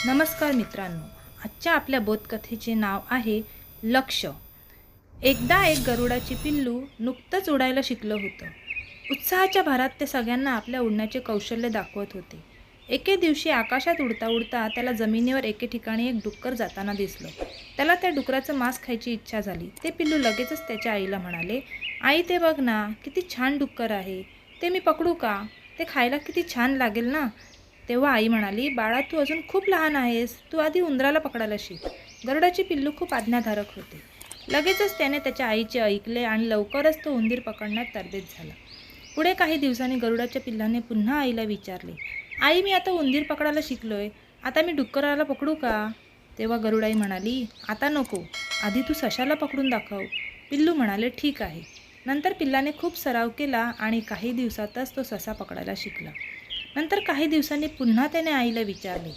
नमस्कार मित्रांनो, आजच्या आपल्या बोधकथेचे नाव आहे लक्ष्य. एकदा एक गरुडाचे पिल्लू नुकतंच उडायला शिकलं होतं. उत्साहाच्या भरात ते सगळ्यांना आपल्या उडण्याचे कौशल्य दाखवत होते. एके दिवशी आकाशात उडता उडता त्याला जमिनीवर एके ठिकाणी एक डुक्कर जाताना दिसलं. त्याला त्या डुकराचं मांस खायची इच्छा झाली. ते पिल्लू लगेचच त्याच्या आईला म्हणाले, आई ते बघ ना, किती छान डुक्कर आहे. ते मी पकडू का? ते खायला किती छान लागेल ना. तेव्हा आई म्हणाली, बाळा तू अजून खूप लहान आहेस, तू आधी उंदराला पकडायला शिक. गरुडाचे पिल्लू खूप आज्ञाधारक होते. लगेचच त्याने त्याच्या आईचे ऐकले आणि लवकरच तो उंदीर पकडण्यात तरबेज झाला. पुढे काही दिवसांनी गरुडाच्या पिल्लाने पुन्हा आईला विचारले, आई मी आता उंदीर पकडायला शिकलोय, आता मी डुक्कराला पकडू का? तेव्हा गरुडाई म्हणाली, आता नको, आधी तू सशाला पकडून दाखव. पिल्लू म्हणाले, ठीक आहे. नंतर पिल्लाने खूप सराव केला आणि काही दिवसातच तो ससा पकडायला शिकला. नंतर काही दिवसांनी पुन्हा त्याने आईला विचारले,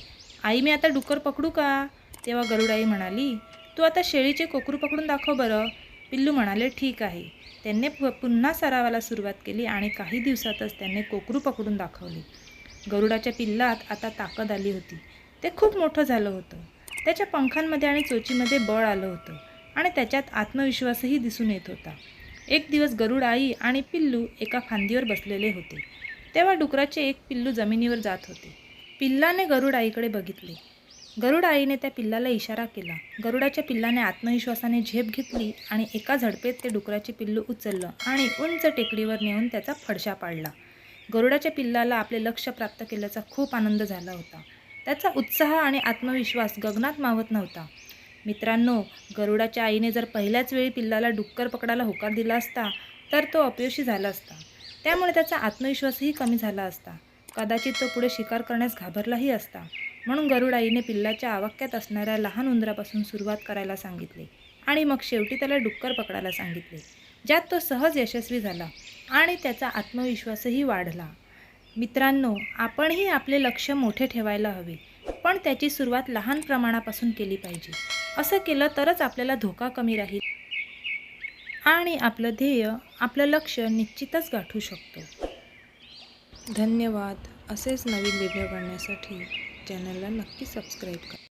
आई मी आता डुक्कर पकडू का? तेव्हा गरुडाई म्हणाली, तू आता शेळीचे कोकरू पकडून दाखव बरं. पिल्लू म्हणाले, ठीक आहे. त्यांनी पुन्हा सरावाला सुरुवात केली आणि काही दिवसातच त्यांनी कोकरू पकडून दाखवले. गरुडाच्या पिल्लात आता ताकद आली होती. ते खूप मोठं झालं होतं. त्याच्या पंखांमध्ये आणि चोचीमध्ये बळ आलं होतं आणि त्याच्यात आत्मविश्वासही दिसून येत होता. एक दिवस गरुड आई आणि पिल्लू एका फांदीवर बसलेले होते. तेव्हा डुकराचे एक पिल्लू जमिनीवर जात होते. पिल्लाने गरुड आईकडे बघितले. गरुड आईने त्या पिल्लाला इशारा केला. गरुडाच्या पिल्लाने आत्मविश्वासाने झेप घेतली आणि एका झडपेत ते डुकराचे पिल्लू उचललं आणि उंच टेकडीवर नेऊन त्याचा फडशा पाडला. गरुडाच्या पिल्लाला आपले लक्ष्य प्राप्त केल्याचा खूप आनंद झाला होता. त्याचा उत्साह आणि आत्मविश्वास गगनात मावत नव्हता. मित्रांनो, गरुडाच्या आईने जर पहिल्याच वेळी पिल्लाला डुक्कर पकडायला होकार दिला असता तर तो अपयशी झाला असता. त्यामुळे त्याचा आत्मविश्वासही कमी झाला असता. कदाचित तो पुढे शिकार करण्यास घाबरलाही असता. म्हणून गरुड आईने पिल्लाच्या आवाक्यात असणाऱ्या लहान उंदरापासून सुरुवात करायला सांगितले आणि मग शेवटी त्याला डुक्कर पकडायला सांगितले, ज्यात तो सहज यशस्वी झाला आणि त्याचा आत्मविश्वासही वाढला. मित्रांनो, आपणही आपले लक्ष्य मोठे ठेवायला हवे, पण त्याची सुरुवात लहान प्रमाणापासून केली पाहिजे. असं केलं तरच आपल्याला धोका कमी राहील आणि आपलं ध्येय, आपलं लक्ष्य निश्चितच गाठू शकतो. धन्यवाद. असेच नवीन व्हिडिओ बघण्यासाठी चॅनलला नक्की सबस्क्राईब करा.